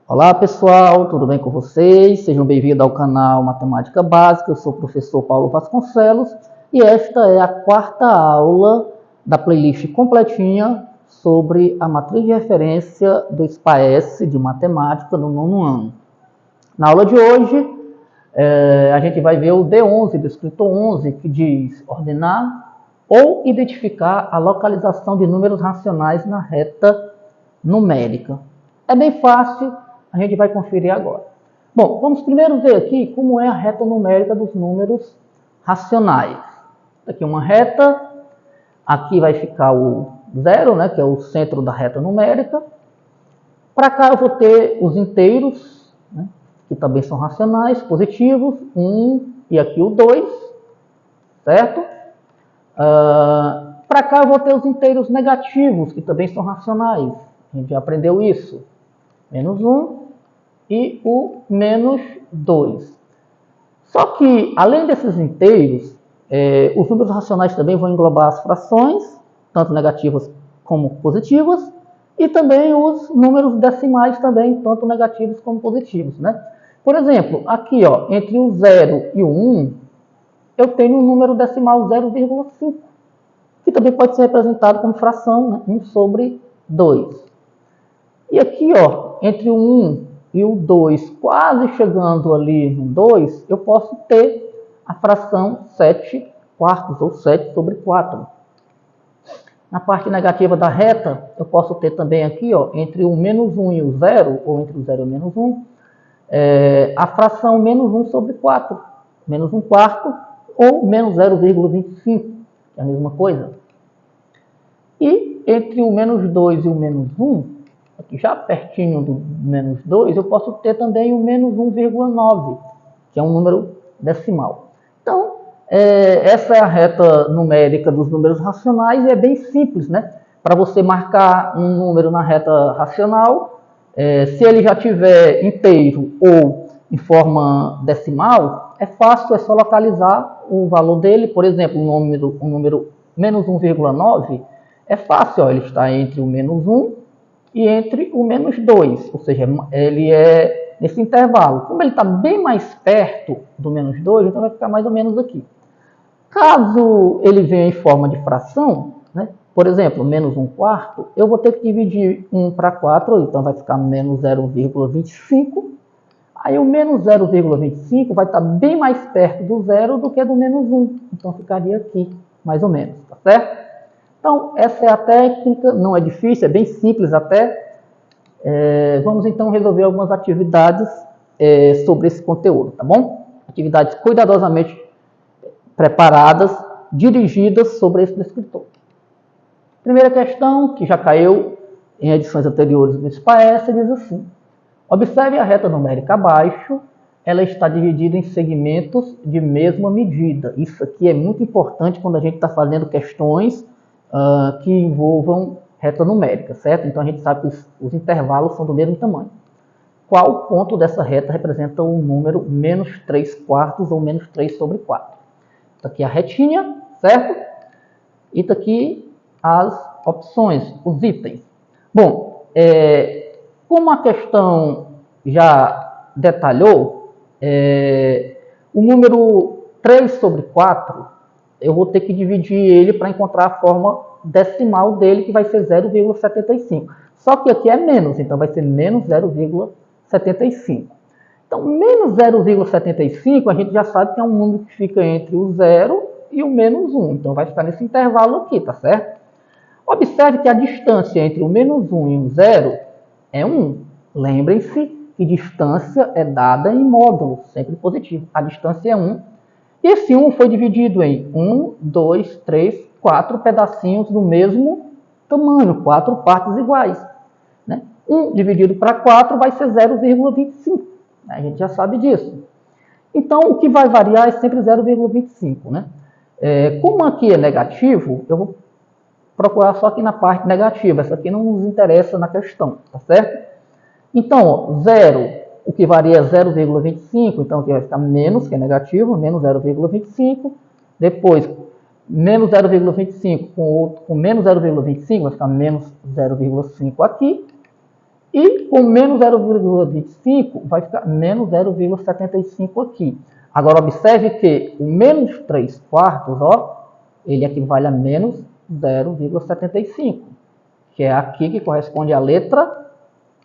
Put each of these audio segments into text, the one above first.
Olá pessoal, tudo bem com vocês? Sejam bem-vindos ao canal Matemática Básica. Eu sou o professor Paulo Vasconcelos e esta é a quarta aula da playlist completinha sobre a matriz de referência do SPAES de Matemática no nono ano. Na aula de hoje, a gente vai ver o D11 do escritor 11, que diz ordenar ou identificar a localização de números racionais na reta numérica. É bem fácil, a gente vai conferir agora. Bom, vamos primeiro ver aqui como é a reta numérica dos números racionais. Aqui uma reta, aqui vai ficar o zero, né, que é o centro da reta numérica. Para cá eu vou ter os inteiros, né, que também são racionais, positivos, 1 e aqui o 2, certo? Para cá eu vou ter os inteiros negativos, que também são racionais. A gente já aprendeu isso. Menos 1 e o menos 2. Só que, além desses inteiros, os números racionais também vão englobar as frações, tanto negativas como positivas, e também os números decimais também, tanto negativos como positivos, né? Por exemplo, aqui, ó, entre o 0 e o 1, eu tenho um número decimal 0,5, que também pode ser representado como fração, né? 1 sobre 2. E aqui, ó, entre o 1 e o 2, quase chegando ali no 2, eu posso ter a fração 7 quartos, ou 7 sobre 4. Na parte negativa da reta, eu posso ter também aqui, ó, entre o menos 1 e o 0, ou entre o 0 e o menos 1, a fração menos 1 sobre 4, menos 1 quarto, ou menos 0,25, que é a mesma coisa. E entre o menos 2 e o menos 1, aqui já pertinho do menos 2, eu posso ter também o menos 1,9, que é um número decimal. Então, essa é a reta numérica dos números racionais e é bem simples, né? Para você marcar um número na reta racional, se ele já tiver inteiro ou em forma decimal, é fácil, é só localizar o valor dele. Por exemplo, o número menos 1,9, é fácil, ó, ele está entre o menos 1 e entre o menos 2, ou seja, ele é nesse intervalo. Como ele está bem mais perto do menos 2, então vai ficar mais ou menos aqui. Caso ele venha em forma de fração, né, por exemplo, menos 1 quarto, eu vou ter que dividir 1 para 4, então vai ficar menos 0,25. Aí o menos 0,25 vai estar bem mais perto do zero do que do menos 1, então ficaria aqui, mais ou menos, tá certo? Então, essa é a técnica, não é difícil, é bem simples até. Vamos então resolver algumas atividades sobre esse conteúdo, tá bom? Atividades cuidadosamente preparadas, dirigidas sobre esse descritor. Primeira questão, que já caiu em edições anteriores do SPAES, diz assim: observe a reta numérica abaixo, ela está dividida em segmentos de mesma medida. Isso aqui é muito importante quando a gente está fazendo questões que envolvam reta numérica, certo? Então a gente sabe que os intervalos são do mesmo tamanho. Qual ponto dessa reta representa o número menos 3 quartos ou menos 3 sobre 4? Está aqui a retinha, certo? E está aqui as opções, os itens. Bom, como a questão já detalhou, o número 3 sobre 4, eu vou ter que dividir ele para encontrar a forma decimal dele, que vai ser 0,75. Só que aqui é menos, então vai ser menos 0,75. Então, menos 0,75, a gente já sabe que é um número que fica entre o 0 e o menos 1. Então, vai ficar nesse intervalo aqui, tá certo? Observe que a distância entre o menos 1 e o 0 é 1. Lembrem-se que distância é dada em módulo, sempre positivo. A distância é 1. E esse 1 foi dividido em 1, 2, 3, 4 pedacinhos do mesmo tamanho, 4 partes iguais. Né? 1 dividido para 4 vai ser 0,25. A gente já sabe disso. Então, o que vai variar é sempre 0,25. Né? Como aqui é negativo, eu vou procurar só aqui na parte negativa. Essa aqui não nos interessa na questão, tá certo? Então, 0, o que varia é 0,25, então aqui vai ficar menos, que é negativo, menos 0,25. Depois, menos 0,25 com menos 0,25 vai ficar menos 0,5 aqui. E com menos 0,25 vai ficar menos 0,75 aqui. Agora observe que o menos 3 quartos, ó, ele equivale a menos 0,75, que é aqui que corresponde à letra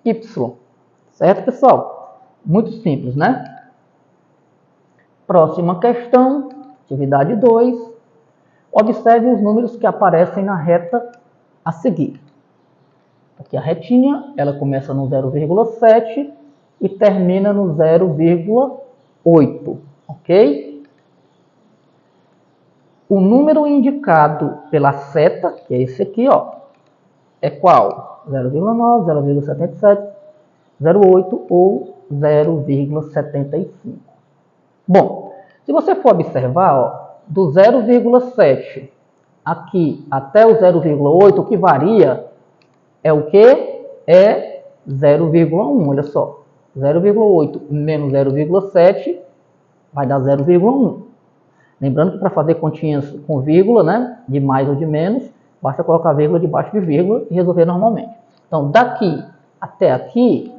Y. Certo, pessoal? Muito simples, né? Próxima questão, atividade 2. Observe os números que aparecem na reta a seguir. Aqui a retinha, ela começa no 0,7 e termina no 0,8, ok? O número indicado pela seta, que é esse aqui, ó, é qual? 0,9, 0,77, 0,8 ou 0,75. Bom, se você for observar, ó, do 0,7 aqui até o 0,8, o que varia é o que? É 0,1, olha só. 0,8 menos 0,7 vai dar 0,1. Lembrando que para fazer continhas com vírgula, né, de mais ou de menos, basta colocar vírgula debaixo de vírgula e resolver normalmente. Então, daqui até aqui,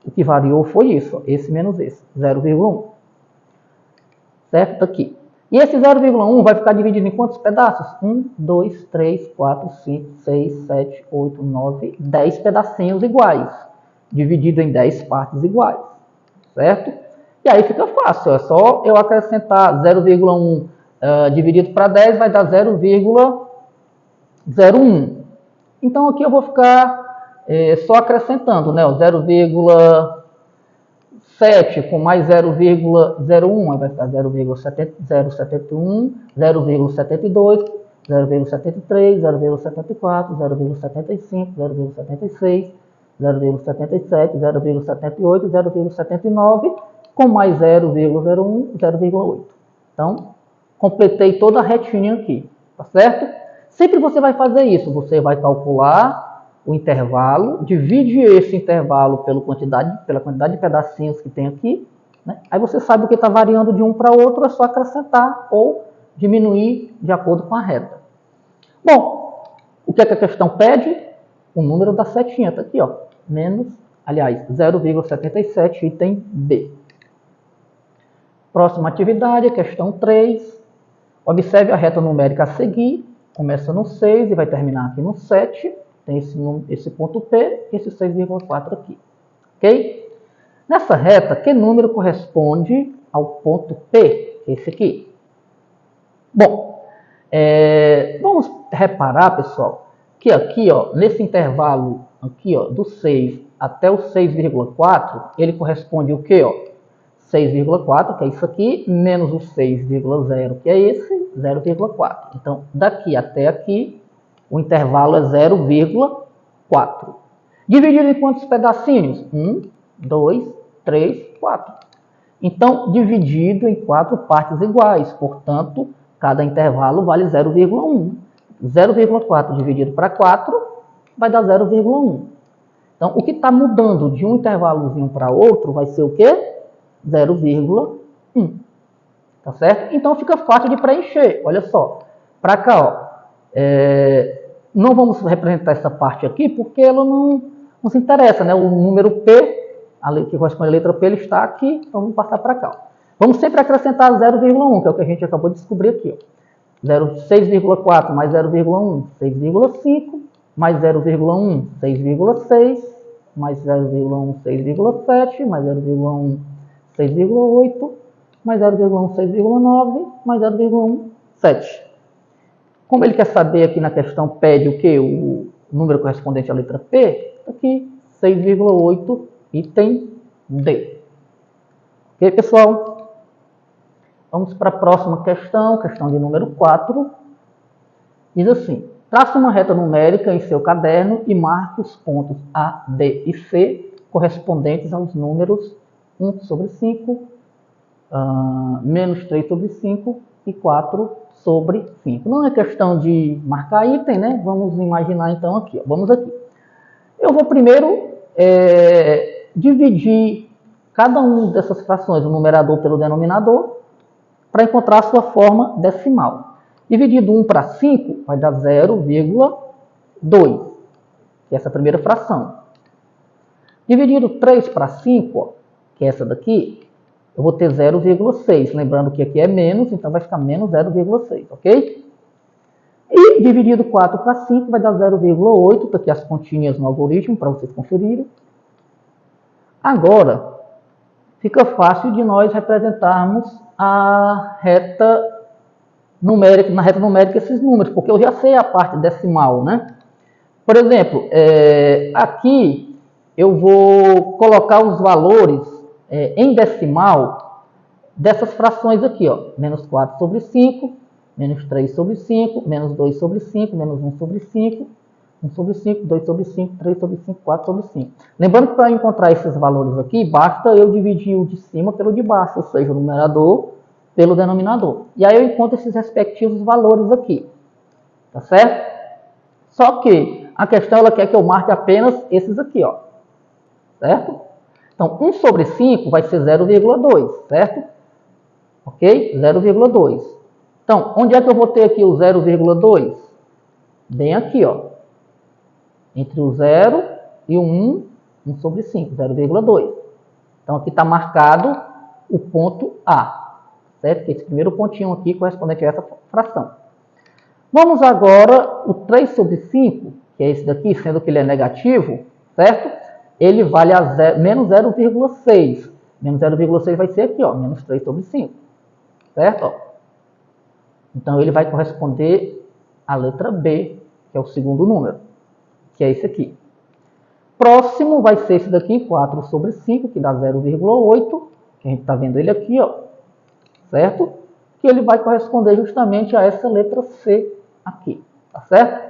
o que variou foi isso, ó, esse menos esse, 0,1. Certo? Aqui. E esse 0,1 vai ficar dividido em quantos pedaços? 1, 2, 3, 4, 5, 6, 7, 8, 9, 10 pedacinhos iguais. Dividido em 10 partes iguais. Certo? E aí fica fácil. É só eu acrescentar 0,1 dividido para 10, vai dar 0,01. Então aqui eu vou ficar só acrescentando, né? 0,7 com mais 0,01, vai ficar 0,71, 0,72, 0,73, 0,74, 0,75, 0,76, 0,77, 0,78, 0,79, com mais 0,01, 0,8. Então, completei toda a retinha aqui, tá certo? Sempre você vai fazer isso, você vai calcular o intervalo, divide esse intervalo pela quantidade de pedacinhos que tem aqui, né? Aí você sabe o que está variando de um para outro, é só acrescentar ou diminuir de acordo com a reta. Bom, o que é que a questão pede? O número da setinha, está aqui, ó, menos, aliás, 0,77, item B. Próxima atividade, questão 3. Observe a reta numérica a seguir, começa no 6 e vai terminar aqui no 7. Tem esse ponto P e esse 6,4 aqui. Ok? Nessa reta, que número corresponde ao ponto P? Esse aqui. Bom, vamos reparar, pessoal, que aqui, ó, nesse intervalo aqui, ó, do 6 até o 6,4, ele corresponde ao quê? 6,4, que é isso aqui, menos o 6,0, que é esse, 0,4. Então, daqui até aqui, o intervalo é 0,4. Dividido em quantos pedacinhos? 1, 2, 3, 4. Então, dividido em 4 partes iguais. Portanto, cada intervalo vale 0,1. 0,4 dividido para 4 vai dar 0,1. Então, o que está mudando de um intervalozinho para outro vai ser o quê? 0,1. Tá certo? Então, fica fácil de preencher. Olha só. Para cá, ó. Não vamos representar essa parte aqui porque ela não se interessa, né? O número P, que corresponde à letra P, ele está aqui, então vamos passar para cá. Vamos sempre acrescentar 0,1, que é o que a gente acabou de descobrir aqui. 6,4 mais 0,1, 6,5, mais 0,1, 6,6, mais 0,1, 6,7, mais 0,1, 6,8, mais 0,1, 6,9, mais 0,1, 7. Como ele quer saber aqui na questão, pede o quê? O número correspondente à letra P, aqui, 6,8, item D. Ok, pessoal? Vamos para a próxima questão, questão de número 4. Diz assim, traça uma reta numérica em seu caderno e marque os pontos A, B e C correspondentes aos números 1 sobre 5, menos 3 sobre 5 e 4 sobre 5. Não é questão de marcar item, né? Vamos imaginar então aqui. Ó. Vamos aqui. Eu vou primeiro dividir cada uma dessas frações, o numerador pelo denominador, para encontrar a sua forma decimal. Dividido 1 para 5 vai dar 0,2, que é essa primeira fração. Dividindo 3 para 5, ó, que é essa daqui, eu vou ter 0,6. Lembrando que aqui é menos, então vai ficar menos 0,6, ok? E dividido 4 para 5 vai dar 0,8. Está aqui as continhas no algoritmo para vocês conferirem. Agora, fica fácil de nós representarmos a reta numérica, na reta numérica esses números, porque eu já sei a parte decimal, né? Por exemplo, aqui eu vou colocar os valores em decimal dessas frações aqui, ó. Menos 4 sobre 5, menos 3 sobre 5, menos 2 sobre 5, menos 1 sobre 5, 1 sobre 5, 2 sobre 5, 3 sobre 5, 4 sobre 5. Lembrando que para encontrar esses valores aqui, basta eu dividir o de cima pelo de baixo, ou seja, o numerador pelo denominador. E aí eu encontro esses respectivos valores aqui. Tá certo? Só que a questão ela quer que eu marque apenas esses aqui, ó. Certo? Então, 1 sobre 5 vai ser 0,2, certo? Ok? 0,2. Então, onde é que eu vou ter aqui o 0,2? Bem aqui, ó. Entre o 0 e o 1, 1 sobre 5, 0,2. Então, aqui está marcado o ponto A, certo? Que esse primeiro pontinho aqui correspondente a essa fração. Vamos agora, o 3 sobre 5, que é esse daqui, sendo que ele é negativo, certo? Ele vale a menos 0,6. Menos 0,6 vai ser aqui, ó, menos 3 sobre 5, certo? Ó. Então, ele vai corresponder à letra B, que é o segundo número, que é esse aqui. Próximo vai ser esse daqui, 4 sobre 5, que dá 0,8, que a gente está vendo ele aqui, ó, certo? Que ele vai corresponder justamente a essa letra C aqui, tá certo?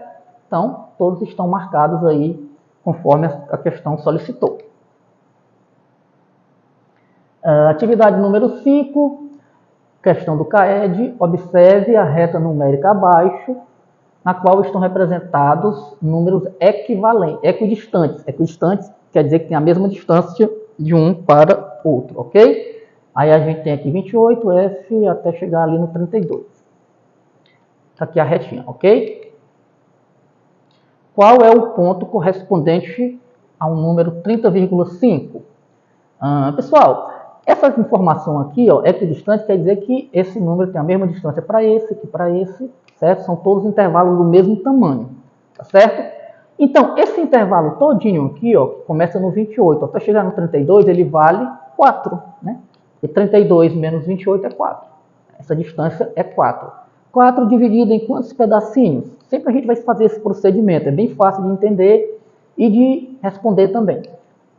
Então, todos estão marcados aí, conforme a questão solicitou. Atividade número 5, questão do CAED, observe a reta numérica abaixo, na qual estão representados números equivalentes, equidistantes. Equidistantes quer dizer que tem a mesma distância de um para outro, ok? Aí a gente tem aqui 28, F, até chegar ali no 32. Está aqui a retinha, ok? Qual é o ponto correspondente ao número 30,5? Pessoal, essa informação aqui, ó, equidistante, quer dizer que esse número tem a mesma distância para esse, que para esse, certo? São todos intervalos do mesmo tamanho, tá certo? Então, esse intervalo todinho aqui, ó, que começa no 28, até chegar no 32, ele vale 4, né? E 32 menos 28 é 4. Essa distância é 4. 4 dividido em quantos pedacinhos? Sempre a gente vai fazer esse procedimento. É bem fácil de entender e de responder também.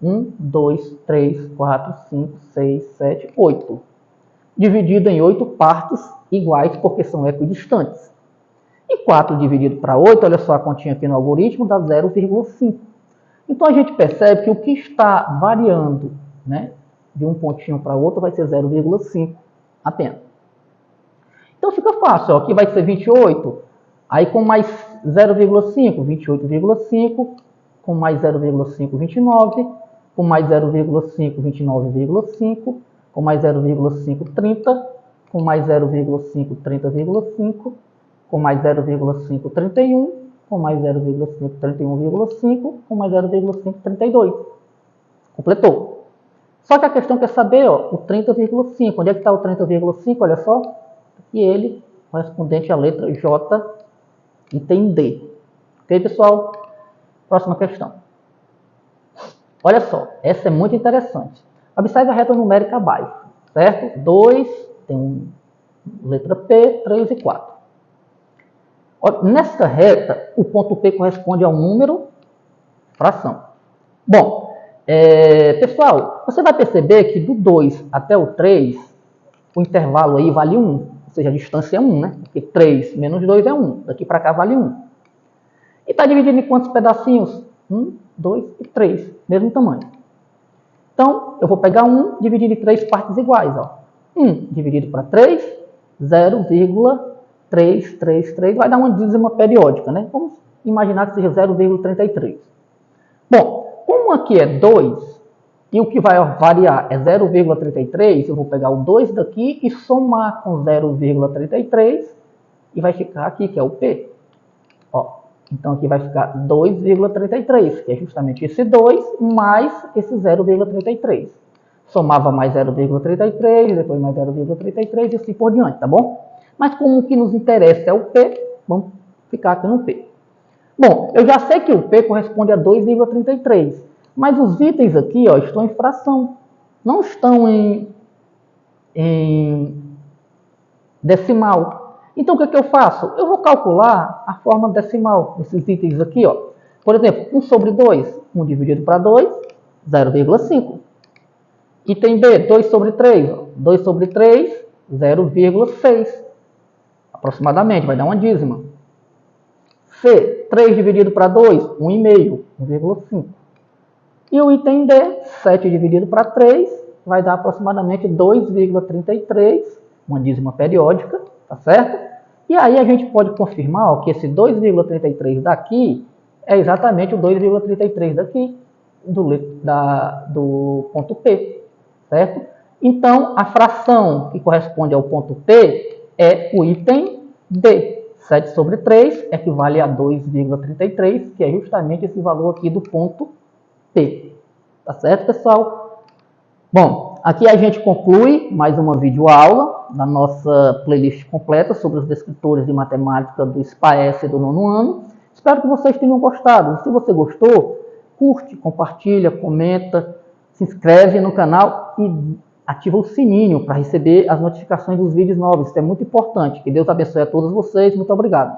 1, 2, 3, 4, 5, 6, 7, 8. Dividido em 8 partes iguais, porque são equidistantes. E 4 dividido para 8, olha só a continha aqui no algoritmo, dá 0,5. Então a gente percebe que o que está variando, né, de um pontinho para outro vai ser 0,5 apenas. Então fica fácil, ó. Aqui vai ser 28, aí com mais 0,5, 28,5, com mais 0,5, 29, com mais 0,5, 29,5, com mais 0,5, 30, com mais 0,5, 30,5, com mais 0,5, 31, com mais 0,5, 31,5, com mais 0,5, 32. Completou. Só que a questão quer saber, ó, o 30,5. Onde é que está o 30,5? Olha só. E ele correspondente à letra J, item D. Ok, pessoal? Próxima questão. Olha só, essa é muito interessante. Observe a reta numérica abaixo, certo? 2, tem letra P, 3 e 4. Nesta reta, o ponto P corresponde ao número fração. Bom, pessoal, você vai perceber que do 2 até o 3, o intervalo aí vale 1, ou seja, a distância é 1, né? Porque 3 menos 2 é 1, daqui para cá vale 1. E está dividido em quantos pedacinhos? 1, 2 e 3, mesmo tamanho. Então, eu vou pegar 1 dividido em 3 partes iguais. Ó. 1 dividido para 3, 0,333, vai dar uma dízima periódica, né? Vamos imaginar que seja 0,33. Bom, como aqui é 2, e o que vai variar é 0,33, eu vou pegar o 2 daqui e somar com 0,33, e vai ficar aqui, que é o P. Ó, Então aqui vai ficar 2,33, que é justamente esse 2 mais esse 0,33. Somava mais 0,33, depois mais 0,33 e assim por diante, tá bom? Mas como o que nos interessa é o P, vamos ficar aqui no P. Bom, eu já sei que o P corresponde a 2,33, mas os itens aqui ó, estão em fração, não estão em decimal. Então, o que eu faço? Eu vou calcular a forma decimal desses itens aqui. Ó. Por exemplo, 1 sobre 2, 1 dividido para 2, 0,5. Item B, 2 sobre 3, 2 sobre 3, 0,6. Aproximadamente, vai dar uma dízima. C, 3 dividido para 2, 1,5, 1,5. E o item D, 7 dividido para 3, vai dar aproximadamente 2,33, uma dízima periódica, tá certo? E aí a gente pode confirmar ó, que esse 2,33 daqui é exatamente o 2,33 daqui, do ponto P, certo? Então, a fração que corresponde ao ponto P é o item D. 7 sobre 3 equivale a 2,33, que é justamente esse valor aqui do ponto P. Tá certo, pessoal? Bom, aqui a gente conclui mais uma videoaula da nossa playlist completa sobre os descritores de matemática do SPAES do 9º ano. Espero que vocês tenham gostado. Se você gostou, curte, compartilha, comenta, se inscreve no canal e ativa o sininho para receber as notificações dos vídeos novos. Isso é muito importante. Que Deus abençoe a todos vocês. Muito obrigado.